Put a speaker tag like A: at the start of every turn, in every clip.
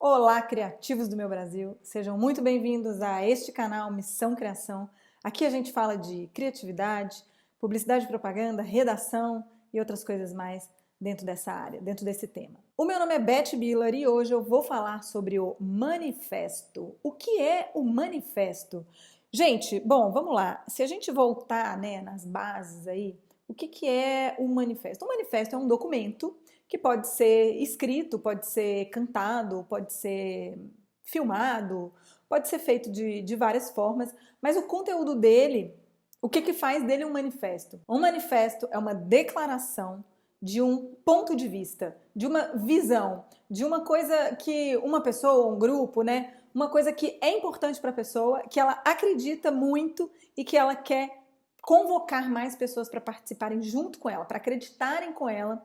A: Olá, criativos do meu Brasil! Sejam muito bem-vindos a este canal Missão Criação. Aqui a gente fala de criatividade, publicidade e propaganda, redação e outras coisas mais dentro dessa área, dentro desse tema. O meu nome é Beth Biller e hoje eu vou falar sobre o manifesto. O que é o manifesto? Gente, bom, vamos lá. Se a gente voltar, nas bases aí, o que é o manifesto? O manifesto é um documento que pode ser escrito, pode ser cantado, pode ser filmado, pode ser feito de várias formas, mas o conteúdo dele, o que faz dele um manifesto? Um manifesto é uma declaração de um ponto de vista, de uma visão, de uma coisa que uma pessoa, um grupo, uma coisa que é importante para a pessoa, que ela acredita muito e que ela quer convocar mais pessoas para participarem junto com ela, para acreditarem com ela,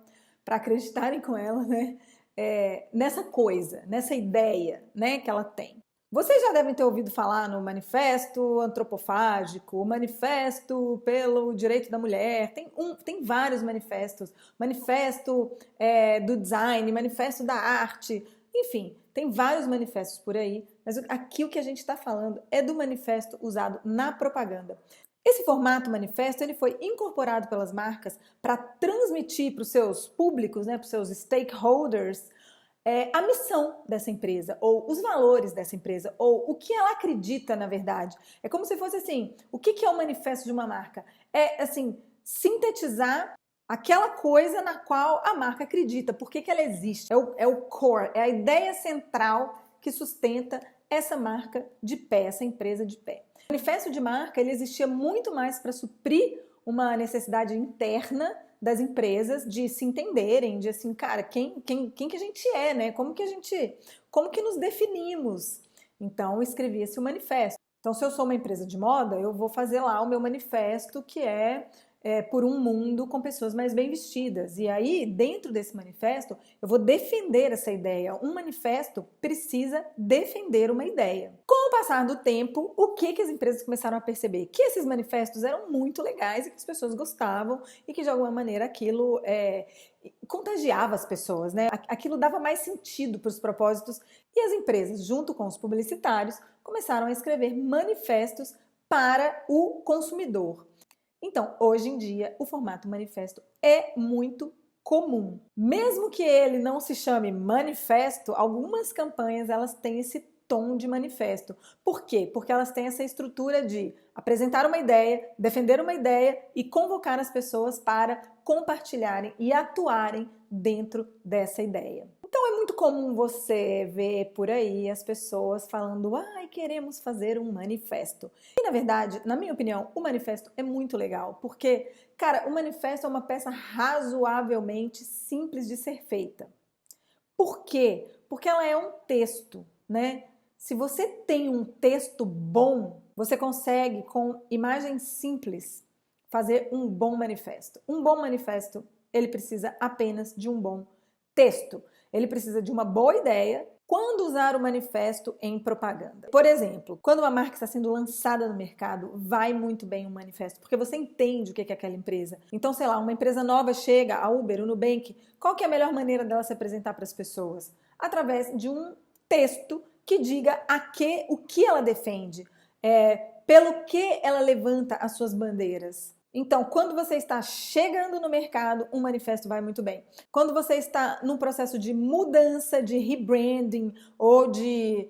A: nessa coisa, nessa ideia, que ela tem. Vocês já devem ter ouvido falar no Manifesto Antropofágico, o Manifesto pelo Direito da Mulher, tem vários manifestos, Manifesto do Design, Manifesto da Arte, enfim, tem vários manifestos por aí, mas aqui o que a gente está falando é do manifesto usado na propaganda. Esse formato manifesto ele foi incorporado pelas marcas para transmitir para os seus públicos, para os seus stakeholders, a missão dessa empresa, ou os valores dessa empresa, ou o que ela acredita na verdade. É como se fosse assim, o que é o manifesto de uma marca? É assim, sintetizar aquela coisa na qual a marca acredita, por que ela existe. É o core, é a ideia central que sustenta essa marca de pé, essa empresa de pé. O manifesto de marca ele existia muito mais para suprir uma necessidade interna das empresas de se entenderem, de assim, cara, quem que a gente é, como que nos definimos? Então, escrevia-se o manifesto. Então, se eu sou uma empresa de moda, eu vou fazer lá o meu manifesto que é por um mundo com pessoas mais bem vestidas. E aí, dentro desse manifesto, eu vou defender essa ideia. Um manifesto precisa defender uma ideia. Com o passar do tempo, o que as empresas começaram a perceber? Que esses manifestos eram muito legais e que as pessoas gostavam e que, de alguma maneira, aquilo contagiava as pessoas, Aquilo dava mais sentido para os propósitos e as empresas, junto com os publicitários, começaram a escrever manifestos para o consumidor. Então, hoje em dia, o formato manifesto é muito comum. Mesmo que ele não se chame manifesto, algumas campanhas elas têm esse tom de manifesto. Por quê? Porque elas têm essa estrutura de apresentar uma ideia, defender uma ideia e convocar as pessoas para compartilharem e atuarem dentro dessa ideia. Então é muito comum você ver por aí as pessoas falando queremos fazer um manifesto. E na verdade, na minha opinião, o manifesto é muito legal, porque, cara, o manifesto é uma peça razoavelmente simples de ser feita. Por quê? Porque ela é um texto, Se você tem um texto bom, você consegue, com imagens simples, fazer um bom manifesto. Um bom manifesto, ele precisa apenas de um bom texto. Ele precisa de uma boa ideia. Quando usar o manifesto em propaganda? Por exemplo, quando uma marca está sendo lançada no mercado, vai muito bem um manifesto, porque você entende o que é aquela empresa. Então, sei lá, uma empresa nova chega, a Uber, o Nubank, qual que é a melhor maneira dela se apresentar para as pessoas? Através de um texto que diga o que ela defende, pelo que ela levanta as suas bandeiras. Então, quando você está chegando no mercado, um manifesto vai muito bem. Quando você está num processo de mudança, de rebranding ou de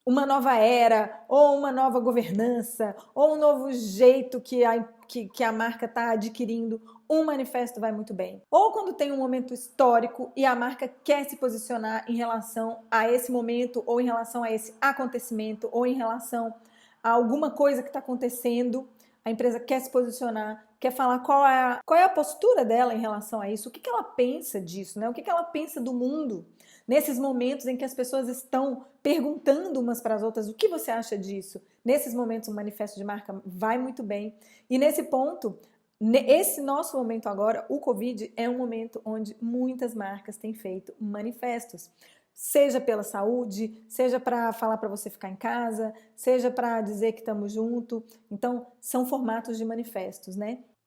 A: uma nova era, ou uma nova governança, ou um novo jeito que a marca está adquirindo, um manifesto vai muito bem. Ou quando tem um momento histórico e a marca quer se posicionar em relação a esse momento, ou em relação a esse acontecimento, ou em relação a alguma coisa que está acontecendo, a empresa quer se posicionar, quer falar qual é a postura dela em relação a isso, o que ela pensa disso, o que ela pensa do mundo, nesses momentos em que as pessoas estão perguntando umas para as outras o que você acha disso. Nesses momentos, o manifesto de marca vai muito bem. E nesse ponto, esse nosso momento agora, o Covid, é um momento onde muitas marcas têm feito manifestos. Seja pela saúde, seja para falar para você ficar em casa, seja para dizer que estamos juntos. Então, são formatos de manifestos,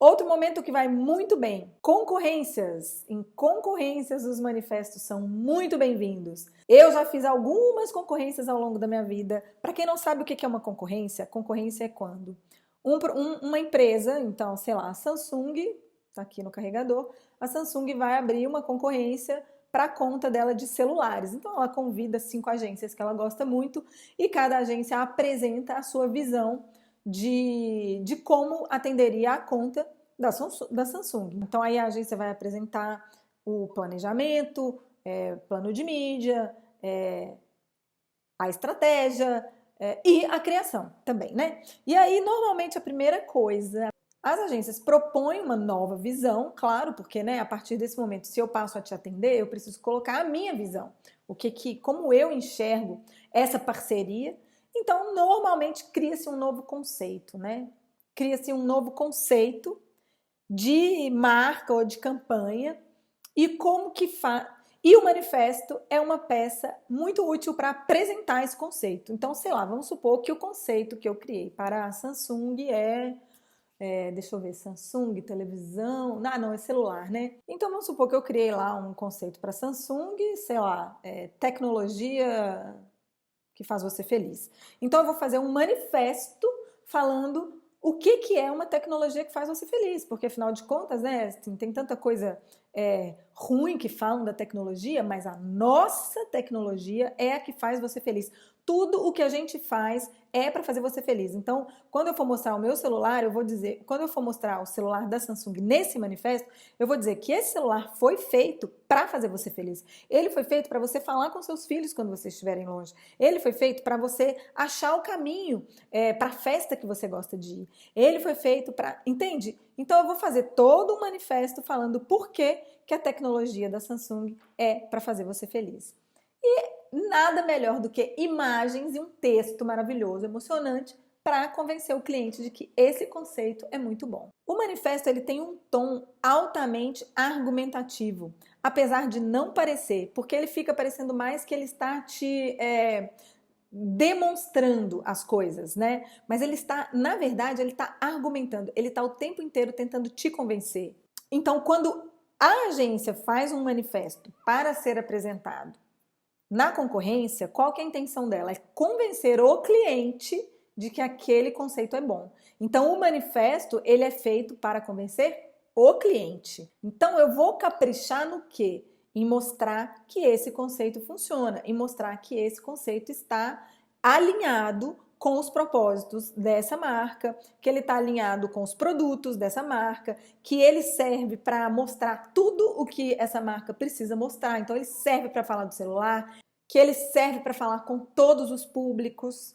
A: Outro momento que vai muito bem, concorrências. Em concorrências, os manifestos são muito bem-vindos. Eu já fiz algumas concorrências ao longo da minha vida. Para quem não sabe o que é uma concorrência, concorrência é quando uma empresa, então, sei lá, a Samsung, tá aqui no carregador, a Samsung vai abrir uma concorrência para a conta dela de celulares. Então, ela convida 5 agências que ela gosta muito e cada agência apresenta a sua visão de como atenderia a conta da Samsung. Então, aí a agência vai apresentar o planejamento, plano de mídia, a estratégia e a criação também, né? E aí, normalmente, a primeira coisa, as agências propõem uma nova visão, claro, porque, né, a partir desse momento, se eu passo a te atender, eu preciso colocar a minha visão, como eu enxergo essa parceria. Então, normalmente, cria-se um novo conceito, né? Cria-se um novo conceito de marca ou de campanha e como que faz. E o manifesto é uma peça muito útil para apresentar esse conceito. Então, sei lá, vamos supor que o conceito que eu criei para a Samsung deixa eu ver, Samsung, televisão, não, é celular, né? Então vamos supor que eu criei lá um conceito para Samsung, sei lá, tecnologia que faz você feliz. Então eu vou fazer um manifesto falando o que é uma tecnologia que faz você feliz, porque afinal de contas, né, assim, tem tanta coisa ruim que falam da tecnologia, mas a nossa tecnologia é a que faz você feliz. Tudo o que a gente faz é para fazer você feliz. Então, quando eu for mostrar o meu celular, eu vou dizer, quando eu for mostrar o celular da Samsung nesse manifesto, eu vou dizer que esse celular foi feito para fazer você feliz. Ele foi feito para você falar com seus filhos quando vocês estiverem longe. Ele foi feito para você achar o caminho para a festa que você gosta de ir. Ele foi feito para... Entende? Então, eu vou fazer todo um manifesto falando por que a tecnologia da Samsung é para fazer você feliz. E nada melhor do que imagens e um texto maravilhoso, emocionante, para convencer o cliente de que esse conceito é muito bom. O manifesto ele tem um tom altamente argumentativo, apesar de não parecer, porque ele fica parecendo mais que ele está te demonstrando as coisas, né? Mas ele está, na verdade, ele está argumentando, ele está o tempo inteiro tentando te convencer. Então, quando a agência faz um manifesto para ser apresentado na concorrência, qual que é a intenção dela? É convencer o cliente de que aquele conceito é bom. Então, o manifesto, ele é feito para convencer o cliente. Então, eu vou caprichar no quê? Em mostrar que esse conceito funciona, em mostrar que esse conceito está alinhado com os propósitos dessa marca, que ele está alinhado com os produtos dessa marca, que ele serve para mostrar tudo o que essa marca precisa mostrar. Então, ele serve para falar do celular, que ele serve para falar com todos os públicos.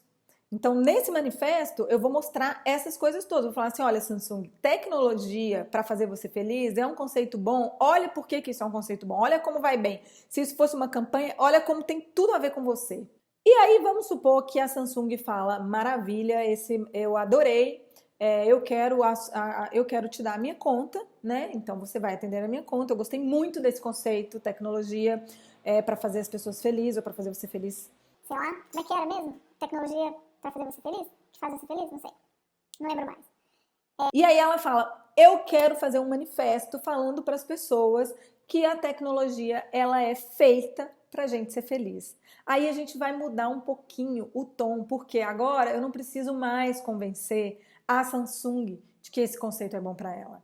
A: Então, nesse manifesto, eu vou mostrar essas coisas todas. Vou falar assim, olha, Samsung, tecnologia para fazer você feliz é um conceito bom. Olha por que isso é um conceito bom. Olha como vai bem. Se isso fosse uma campanha, olha como tem tudo a ver com você. E aí, vamos supor que a Samsung fala, maravilha, eu adorei, eu quero te dar a minha conta, né? Então, você vai atender a minha conta. Eu gostei muito desse conceito, tecnologia para fazer as pessoas felizes ou para fazer você feliz.
B: Sei lá, como é que era mesmo? Tecnologia para fazer você feliz? Que faz você feliz? Não sei. Não lembro mais.
A: E aí ela fala, eu quero fazer um manifesto falando para as pessoas que a tecnologia ela é feita para a gente ser feliz. Aí a gente vai mudar um pouquinho o tom, porque agora eu não preciso mais convencer a Samsung de que esse conceito é bom para ela.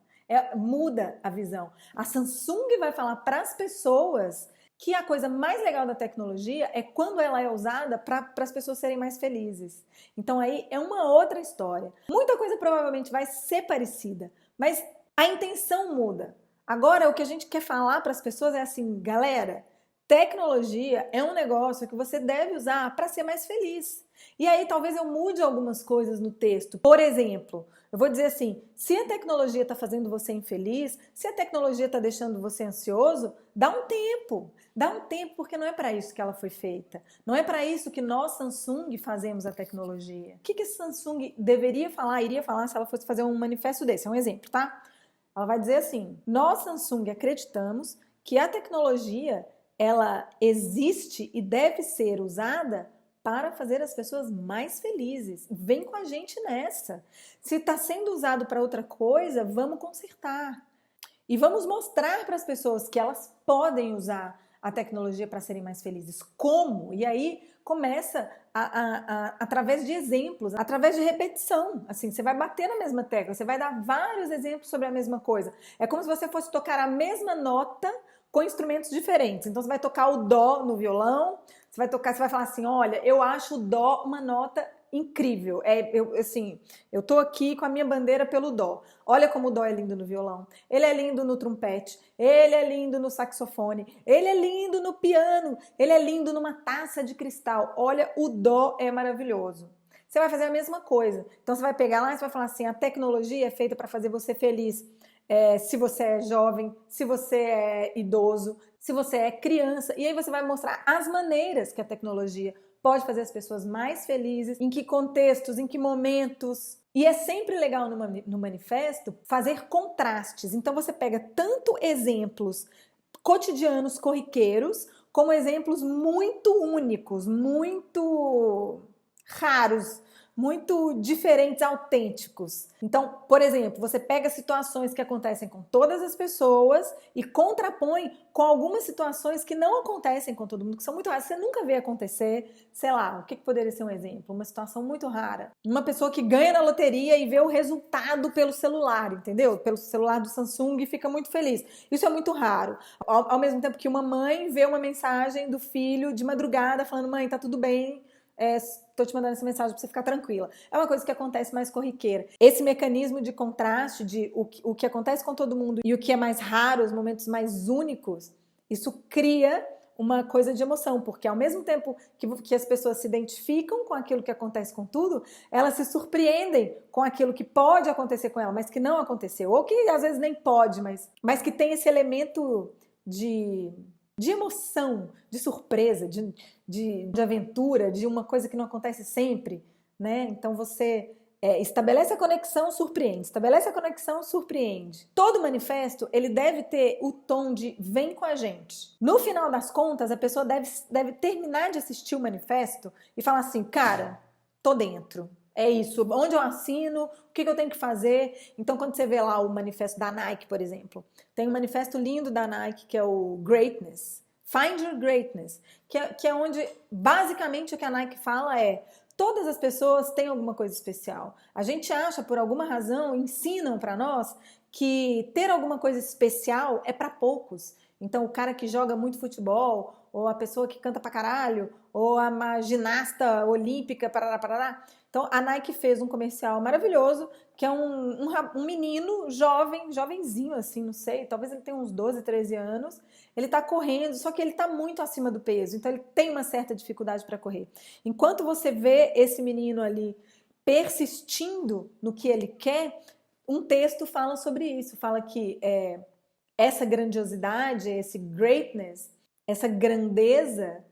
A: Muda a visão. A Samsung vai falar para as pessoas que a coisa mais legal da tecnologia é quando ela é usada para as pessoas serem mais felizes. Então aí é uma outra história. Muita coisa provavelmente vai ser parecida, mas a intenção muda. Agora o que a gente quer falar para as pessoas é assim, galera, tecnologia é um negócio que você deve usar para ser mais feliz. E aí talvez eu mude algumas coisas no texto. Por exemplo, eu vou dizer assim, se a tecnologia está fazendo você infeliz, se a tecnologia está deixando você ansioso, dá um tempo. Dá um tempo, porque não é para isso que ela foi feita. Não é para isso que nós, Samsung, fazemos a tecnologia. O que a Samsung iria falar se ela fosse fazer um manifesto desse? É um exemplo, tá? Ela vai dizer assim, nós, Samsung, acreditamos que a tecnologia ela existe e deve ser usada para fazer as pessoas mais felizes. Vem com a gente nessa. Se está sendo usado para outra coisa, vamos consertar. E vamos mostrar para as pessoas que elas podem usar a tecnologia para serem mais felizes. Como? E aí começa através de exemplos, através de repetição. Assim, você vai bater na mesma tecla, você vai dar vários exemplos sobre a mesma coisa. É como se você fosse tocar a mesma nota com instrumentos diferentes. Então você vai tocar o dó no violão, você vai falar assim, olha, eu acho o dó uma nota incrível. Eu tô aqui com a minha bandeira pelo dó. Olha como o dó é lindo no violão. Ele é lindo no trompete, ele é lindo no saxofone, ele é lindo no piano, ele é lindo numa taça de cristal. Olha, o dó é maravilhoso. Você vai fazer a mesma coisa. Então você vai pegar lá e você vai falar assim, a tecnologia é feita para fazer você feliz. Se você é jovem, se você é idoso, se você é criança. E aí você vai mostrar as maneiras que a tecnologia pode fazer as pessoas mais felizes, em que contextos, em que momentos. E é sempre legal no manifesto fazer contrastes. Então você pega tanto exemplos cotidianos, corriqueiros, como exemplos muito únicos, muito raros, muito diferentes, autênticos. Então, por exemplo, você pega situações que acontecem com todas as pessoas e contrapõe com algumas situações que não acontecem com todo mundo, que são muito raras, você nunca vê acontecer. Sei lá, o que poderia ser um exemplo? Uma situação muito rara. Uma pessoa que ganha na loteria e vê o resultado pelo celular, entendeu? Pelo celular do Samsung e fica muito feliz. Isso é muito raro. Ao mesmo tempo que uma mãe vê uma mensagem do filho de madrugada falando, mãe, tá tudo bem, tô te mandando essa mensagem para você ficar tranquila. É uma coisa que acontece mais corriqueira. Esse mecanismo de contraste de o que acontece com todo mundo e o que é mais raro, os momentos mais únicos, isso cria uma coisa de emoção, porque ao mesmo tempo que as pessoas se identificam com aquilo que acontece com tudo, elas se surpreendem com aquilo que pode acontecer com ela, mas que não aconteceu, ou que às vezes nem pode, mas que tem esse elemento de emoção, de surpresa, de aventura, de uma coisa que não acontece sempre, né? Então você estabelece a conexão, surpreende. Estabelece a conexão, surpreende. Todo manifesto, ele deve ter o tom de vem com a gente. No final das contas, a pessoa deve terminar de assistir o manifesto e falar assim, cara, tô dentro. É isso, onde eu assino, o que eu tenho que fazer. Então, quando você vê lá o manifesto da Nike, por exemplo, tem um manifesto lindo da Nike que é o Greatness, Find Your Greatness, que é onde, basicamente, o que a Nike fala é todas as pessoas têm alguma coisa especial. A gente acha, por alguma razão, ensinam para nós que ter alguma coisa especial é para poucos. Então, o cara que joga muito futebol, ou a pessoa que canta pra caralho, ou a ginasta olímpica, parará. Então, a Nike fez um comercial maravilhoso, que é um menino jovenzinho, assim, não sei, talvez ele tenha uns 12, 13 anos, ele tá correndo, só que ele tá muito acima do peso, então ele tem uma certa dificuldade para correr. Enquanto você vê esse menino ali persistindo no que ele quer, um texto fala sobre isso, fala que essa grandiosidade, esse greatness, essa grandeza,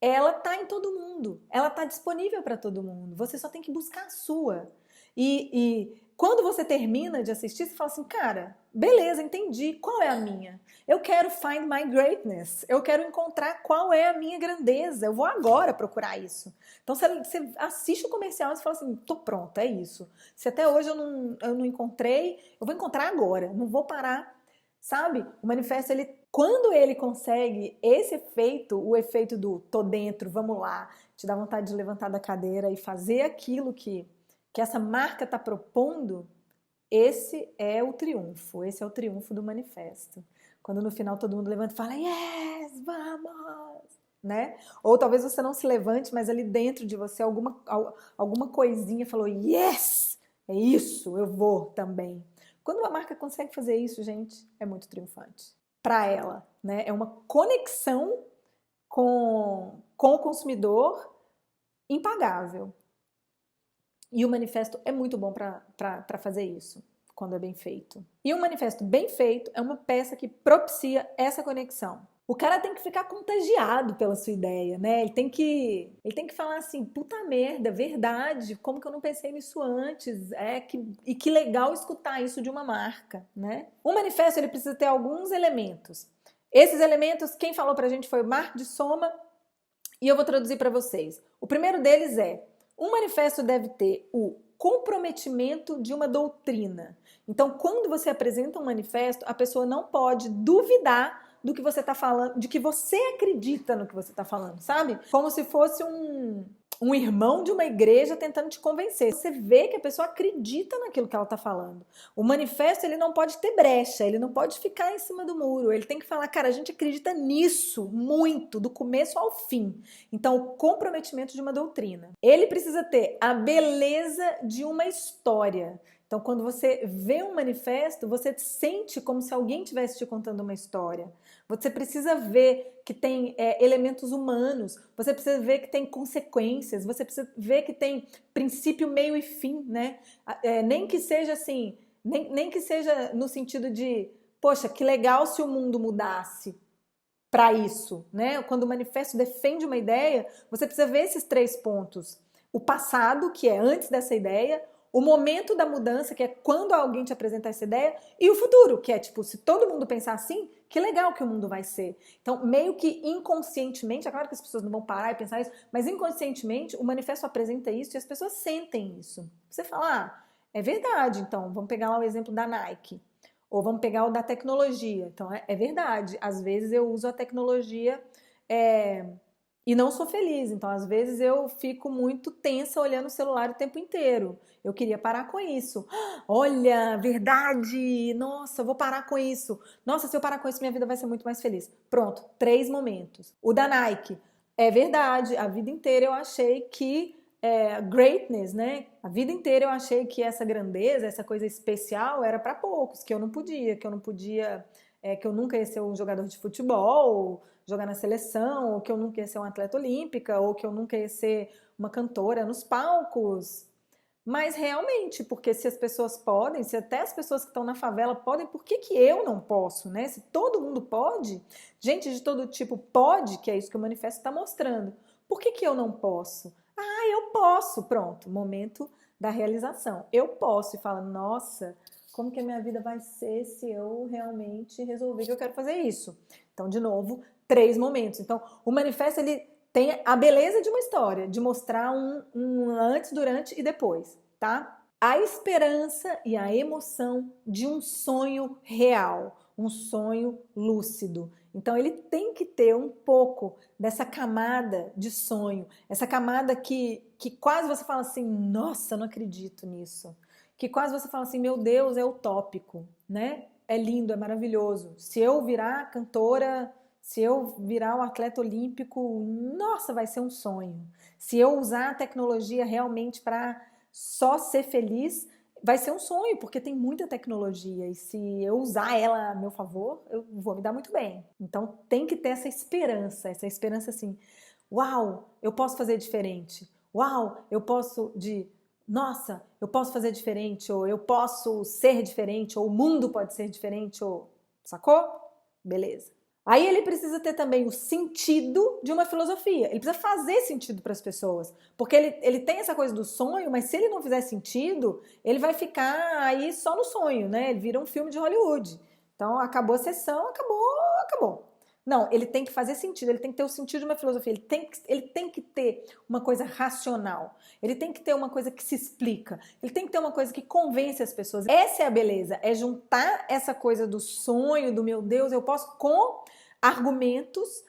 A: ela tá em todo mundo, ela tá disponível para todo mundo, você só tem que buscar a sua. E quando você termina de assistir, você fala assim, cara, beleza, entendi, qual é a minha? Eu quero find my greatness, eu quero encontrar qual é a minha grandeza, eu vou agora procurar isso. Então você assiste o comercial e você fala assim, tô pronta, é isso. Se até hoje eu não encontrei, eu vou encontrar agora, não vou parar. Sabe? O manifesto, quando ele consegue esse efeito, o efeito do tô dentro, vamos lá, te dá vontade de levantar da cadeira e fazer aquilo que essa marca está propondo, esse é o triunfo do manifesto. Quando no final todo mundo levanta e fala, yes, vamos! Né? Ou talvez você não se levante, mas ali dentro de você alguma coisinha falou, yes, é isso, eu vou também. Quando uma marca consegue fazer isso, gente, é muito triunfante. Para ela, né? É uma conexão com o consumidor impagável. E o manifesto é muito bom para fazer isso, quando é bem feito. E um manifesto bem feito é uma peça que propicia essa conexão. O cara tem que ficar contagiado pela sua ideia, né? Ele tem que falar assim, puta merda, verdade, como que eu não pensei nisso antes? E que legal escutar isso de uma marca, né? O manifesto, ele precisa ter alguns elementos. Esses elementos, quem falou pra gente foi o Mark de Soma, E eu vou traduzir para vocês. O primeiro deles é: um manifesto deve ter o comprometimento de uma doutrina. Então, quando você apresenta um manifesto, a pessoa não pode duvidar do que você está falando, de que você acredita no que você está falando, sabe? Como se fosse um irmão de uma igreja tentando te convencer. Você vê que a pessoa acredita naquilo que ela está falando. O manifesto, ele não pode ter brecha, ele não pode ficar em cima do muro. Ele tem que falar, cara, a gente acredita nisso muito, do começo ao fim. Então, o comprometimento de uma doutrina. Ele precisa ter a beleza de uma história. Então, quando você vê um manifesto, você sente como se alguém estivesse te contando uma história. Você precisa ver que tem elementos humanos, você precisa ver que tem consequências, você precisa ver que tem princípio, meio e fim, né? Nem que seja assim, nem que seja no sentido de, poxa, que legal se o mundo mudasse para isso, né? Quando o manifesto defende uma ideia, você precisa ver esses 3 pontos. O passado, que é antes dessa ideia, o momento da mudança, que é quando alguém te apresenta essa ideia, e o futuro, que é tipo, se todo mundo pensar assim, que legal que o mundo vai ser. Então, meio que inconscientemente, é claro que as pessoas não vão parar e pensar isso, mas inconscientemente o manifesto apresenta isso e as pessoas sentem isso. Você fala, é verdade, então, vamos pegar lá o exemplo da Nike, ou vamos pegar o da tecnologia. Então, é verdade, às vezes eu uso a tecnologia e não sou feliz, então às vezes eu fico muito tensa olhando o celular o tempo inteiro. Eu queria parar com isso. Olha, verdade! Nossa, eu vou parar com isso. Nossa, se eu parar com isso, minha vida vai ser muito mais feliz. Pronto, 3 momentos. O da Nike. É verdade, a vida inteira eu achei que greatness, né? A vida inteira eu achei que essa grandeza, essa coisa especial era para poucos, que eu não podia, que eu nunca ia ser um jogador de futebol, jogar na seleção, ou que eu nunca ia ser uma atleta olímpica, ou que eu nunca ia ser uma cantora nos palcos. Mas realmente, porque se as pessoas podem, se até as pessoas que estão na favela podem, por que eu não posso, né? Se todo mundo pode, gente de todo tipo pode, que é isso que o manifesto está mostrando. Por que eu não posso? Eu posso, pronto, momento da realização. Eu posso e fala, nossa, como que a minha vida vai ser se eu realmente resolver que eu quero fazer isso? Então, de novo, 3 momentos. Então, o manifesto, ele tem a beleza de uma história, de mostrar um antes, durante e depois, tá? A esperança e a emoção de um sonho real, um sonho lúcido. Então, ele tem que ter um pouco dessa camada de sonho, essa camada que quase você fala assim, nossa, não acredito nisso. Que quase você fala assim, meu Deus, é utópico, né? É lindo, é maravilhoso. Se eu virar cantora, se eu virar um atleta olímpico, nossa, vai ser um sonho. Se eu usar a tecnologia realmente para só ser feliz, vai ser um sonho, porque tem muita tecnologia. E se eu usar ela a meu favor, eu vou me dar muito bem. Então tem que ter essa esperança assim, uau, eu posso fazer diferente. Uau, eu posso nossa, eu posso fazer diferente, ou eu posso ser diferente, ou o mundo pode ser diferente, ou sacou? Beleza. Aí ele precisa ter também o sentido de uma filosofia. Ele precisa fazer sentido para as pessoas. Porque ele tem essa coisa do sonho, mas se ele não fizer sentido, ele vai ficar aí só no sonho, né? Ele vira um filme de Hollywood. Então, acabou a sessão, acabou. Não, ele tem que fazer sentido, ele tem que ter o sentido de uma filosofia, ele tem que ter uma coisa racional, ele tem que ter uma coisa que se explica, ele tem que ter uma coisa que convence as pessoas. Essa é a beleza, é juntar essa coisa do sonho, do meu Deus, eu posso, com argumentos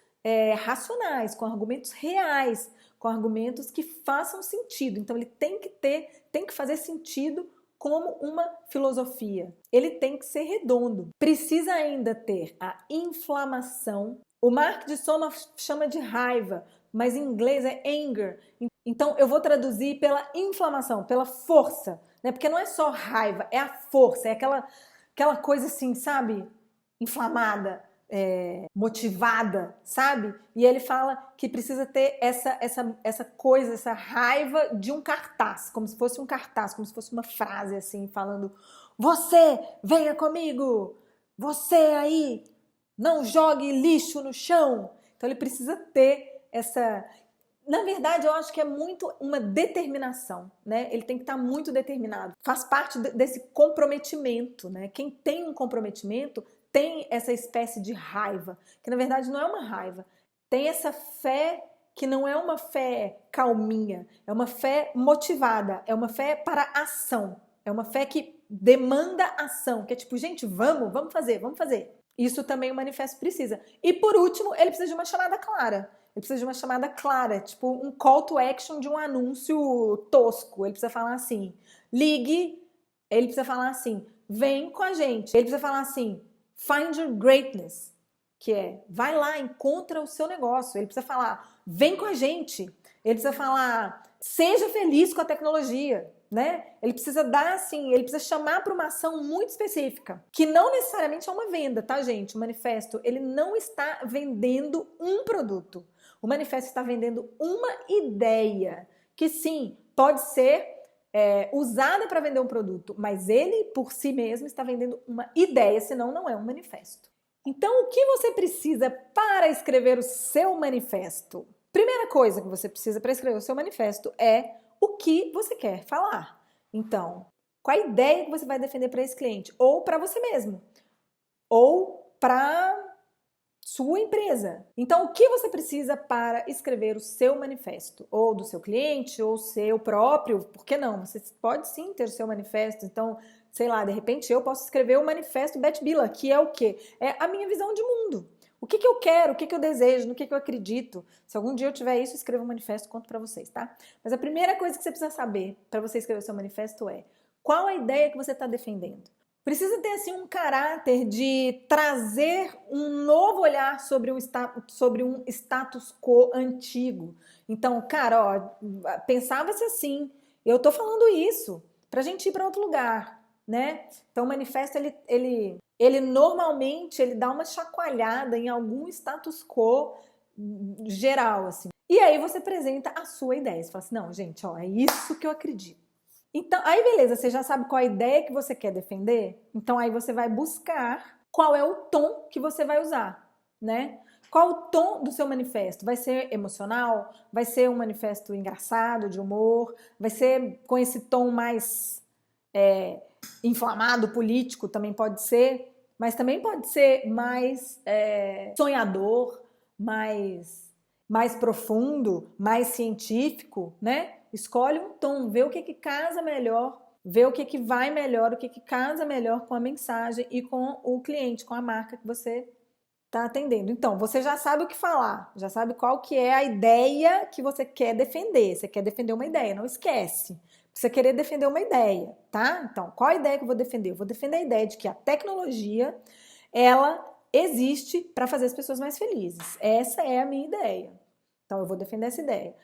A: racionais, com argumentos reais, com argumentos que façam sentido. Então ele tem que fazer sentido como uma filosofia. Ele tem que ser redondo. Precisa ainda ter a inflamação. O Mark de Soma chama de raiva, mas em inglês é anger. Então eu vou traduzir pela inflamação, pela força, né? Porque não é só raiva, é a força, é aquela coisa assim, sabe? Inflamada. Motivada, sabe? E ele fala que precisa ter essa coisa, essa raiva de um cartaz, como se fosse um cartaz, como se fosse uma frase assim, falando: você, venha comigo! Você aí, não jogue lixo no chão! Então ele precisa ter essa... Na verdade, eu acho que é muito uma determinação, né? Ele tem que estar muito determinado. Faz parte desse comprometimento, né? Quem tem um comprometimento tem essa espécie de raiva, que na verdade não é uma raiva, tem essa fé que não é uma fé calminha, é uma fé motivada, é uma fé para ação, é uma fé que demanda ação, que é tipo, gente, vamos fazer, vamos fazer. Isso também o manifesto precisa. E por último, ele precisa de uma chamada clara. Ele precisa de uma chamada clara, tipo um call to action de um anúncio tosco. Ele precisa falar assim, ligue. Ele precisa falar assim, vem com a gente. Ele precisa falar assim, find your greatness, que é, vai lá, encontra o seu negócio. Ele precisa falar, vem com a gente. Ele precisa falar, seja feliz com a tecnologia, né? Ele precisa dar assim, ele precisa chamar para uma ação muito específica, que não necessariamente é uma venda, tá, gente? O manifesto, ele não está vendendo um produto. O manifesto está vendendo uma ideia, que sim, pode ser usada para vender um produto, mas ele, por si mesmo, está vendendo uma ideia, senão não é um manifesto. Então, o que você precisa para escrever o seu manifesto? Primeira coisa que você precisa para escrever o seu manifesto é o que você quer falar. Então, qual a ideia que você vai defender para esse cliente? Ou para você mesmo? Ou para sua empresa. Então, o que você precisa para escrever o seu manifesto? Ou do seu cliente, ou seu próprio, por que não? Você pode sim ter o seu manifesto. Então, sei lá, de repente eu posso escrever o manifesto Beth Bila, que é o quê? É a minha visão de mundo. O que eu quero, o que eu desejo, no que eu acredito. Se algum dia eu tiver isso, escreva um manifesto, conto para vocês, tá? Mas a primeira coisa que você precisa saber para você escrever o seu manifesto é qual a ideia que você está defendendo. Precisa ter assim um caráter de trazer um novo olhar sobre um status quo antigo. Então, cara, ó, pensava-se assim, eu tô falando isso pra gente ir para outro lugar, né? Então, o manifesto, ele normalmente ele dá uma chacoalhada em algum status quo geral, assim. E aí você apresenta a sua ideia. Você fala assim, não, gente, ó, é isso que eu acredito. Então, aí beleza, você já sabe qual a ideia que você quer defender? Então aí você vai buscar qual é o tom que você vai usar, né? Qual o tom do seu manifesto? Vai ser emocional? Vai ser um manifesto engraçado, de humor? Vai ser com esse tom mais inflamado, político? Também pode ser. Mas também pode ser mais sonhador, mais profundo, mais científico, né? Escolhe um tom, vê o que casa melhor, vê o que vai melhor, o que casa melhor com a mensagem e com o cliente, com a marca que você está atendendo. Então, você já sabe o que falar, já sabe qual que é a ideia que você quer defender. Você quer defender uma ideia, não esquece. Você querer defender uma ideia, tá? Então, qual a ideia que eu vou defender? Eu vou defender a ideia de que a tecnologia, ela existe para fazer as pessoas mais felizes. Essa é a minha ideia. Então, eu vou defender essa ideia.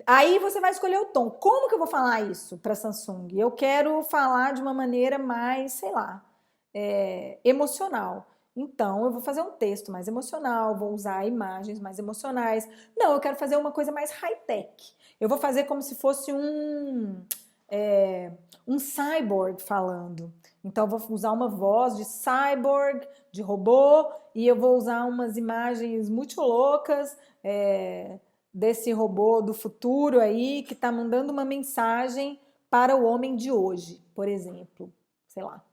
A: Aí você vai escolher o tom. Como que eu vou falar isso para a Samsung? Eu quero falar de uma maneira mais, sei lá, emocional. Então, eu vou fazer um texto mais emocional, vou usar imagens mais emocionais. Não, eu quero fazer uma coisa mais high-tech. Eu vou fazer como se fosse um cyborg falando. Então, eu vou usar uma voz de cyborg, de robô, e eu vou usar umas imagens muito loucas, desse robô do futuro aí que está mandando uma mensagem para o homem de hoje, por exemplo. Sei lá.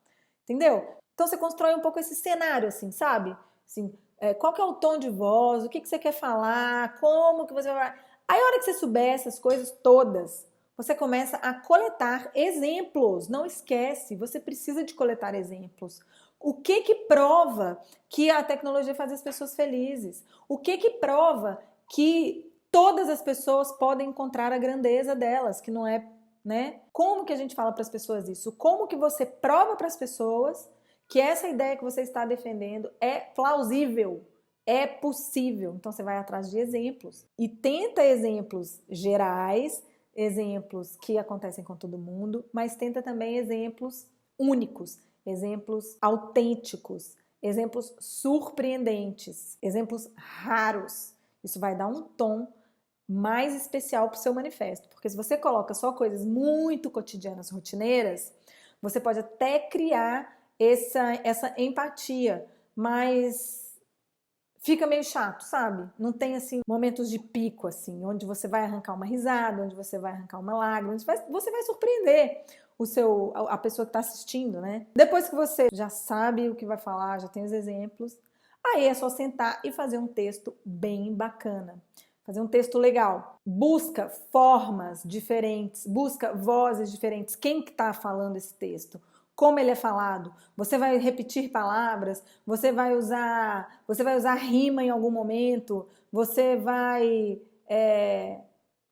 A: Entendeu? Então você constrói um pouco esse cenário, assim, sabe? Assim, qual que é o tom de voz, o que você quer falar, como que você vai... Aí a hora que você souber essas coisas todas, você começa a coletar exemplos. Não esquece, você precisa de coletar exemplos. O que prova que a tecnologia faz as pessoas felizes? O que prova que todas as pessoas podem encontrar a grandeza delas, que não é, né? Como que a gente fala para as pessoas isso? Como que você prova para as pessoas que essa ideia que você está defendendo é plausível, é possível? Então você vai atrás de exemplos e tenta exemplos gerais, exemplos que acontecem com todo mundo, mas tenta também exemplos únicos, exemplos autênticos, exemplos surpreendentes, exemplos raros. Isso vai dar um tom mais especial para o seu manifesto, porque se você coloca só coisas muito cotidianas, rotineiras, você pode até criar essa empatia, mas fica meio chato, sabe? Não tem assim momentos de pico assim, onde você vai arrancar uma risada, onde você vai arrancar uma lágrima, você vai surpreender a pessoa que está assistindo, né? Depois que você já sabe o que vai falar, já tem os exemplos, aí é só sentar e fazer um texto bem bacana. fazer um texto legal. Busca formas diferentes, busca vozes diferentes. Quem que está falando esse texto? Como ele é falado? Você vai repetir palavras? Você vai usar rima em algum momento? Você vai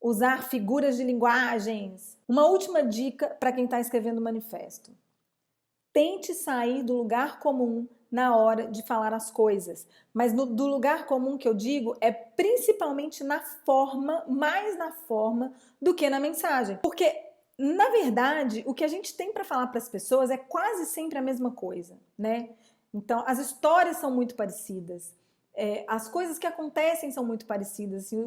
A: usar figuras de linguagens? Uma última dica para quem está escrevendo manifesto. Tente sair do lugar comum na hora de falar as coisas. Mas do lugar comum que eu digo é principalmente na forma, mais na forma do que na mensagem. Porque, na verdade, o que a gente tem para falar para as pessoas é quase sempre a mesma coisa, né? Então, as histórias são muito parecidas. As coisas que acontecem são muito parecidas. Assim,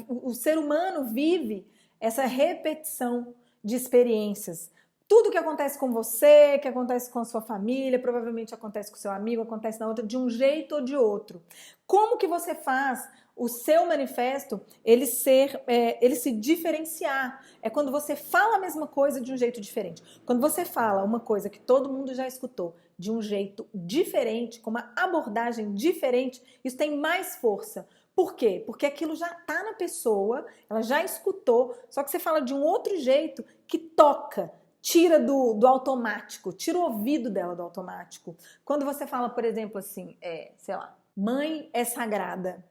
A: o ser humano vive essa repetição de experiências. Tudo que acontece com você, que acontece com a sua família, provavelmente acontece com o seu amigo, acontece na outra, de um jeito ou de outro. Como que você faz o seu manifesto ele se diferenciar? É quando você fala a mesma coisa de um jeito diferente. Quando você fala uma coisa que todo mundo já escutou de um jeito diferente, com uma abordagem diferente, isso tem mais força. Por quê? Porque aquilo já está na pessoa, ela já escutou, só que você fala de um outro jeito que toca, tira do automático, tira o ouvido dela do automático. Quando você fala, por exemplo, assim, sei lá, mãe é sagrada.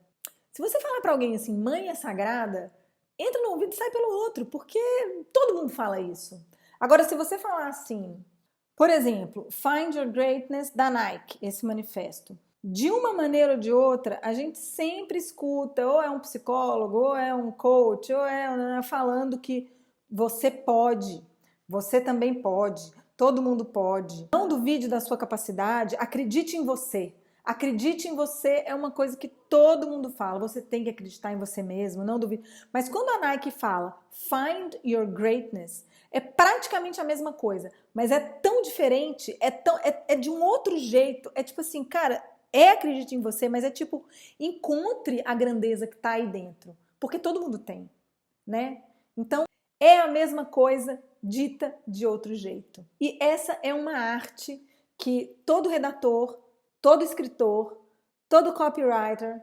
A: Se você falar para alguém assim, mãe é sagrada, entra no ouvido e sai pelo outro, porque todo mundo fala isso. Agora, se você falar assim, por exemplo, Find Your Greatness da Nike, esse manifesto, de uma maneira ou de outra, a gente sempre escuta, ou é um psicólogo, ou é um coach, ou falando que você pode. Você também pode, todo mundo pode. Não duvide da sua capacidade, acredite em você. Acredite em você é uma coisa que todo mundo fala, você tem que acreditar em você mesmo, não duvide. Mas quando a Nike fala Find Your Greatness, é praticamente a mesma coisa, mas é tão diferente, é de um outro jeito, é tipo assim, cara, acredite em você, mas é tipo, encontre a grandeza que tá aí dentro, porque todo mundo tem, né? Então, é a mesma coisa, dita de outro jeito. E essa é uma arte que todo redator, todo escritor, todo copywriter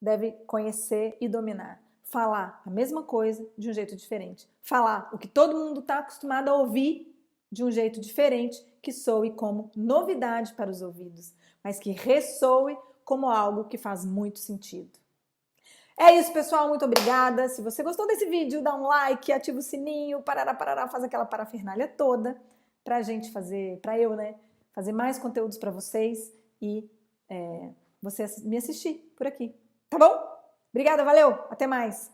A: deve conhecer e dominar. Falar a mesma coisa de um jeito diferente. Falar o que todo mundo está acostumado a ouvir de um jeito diferente, que soe como novidade para os ouvidos, mas que ressoe como algo que faz muito sentido. É isso, pessoal. Muito obrigada. Se você gostou desse vídeo, dá um like, ativa o sininho, parará, faz aquela parafernália toda pra gente fazer, pra eu, né, fazer mais conteúdos pra vocês e você me assistir por aqui. Tá bom? Obrigada, valeu. Até mais.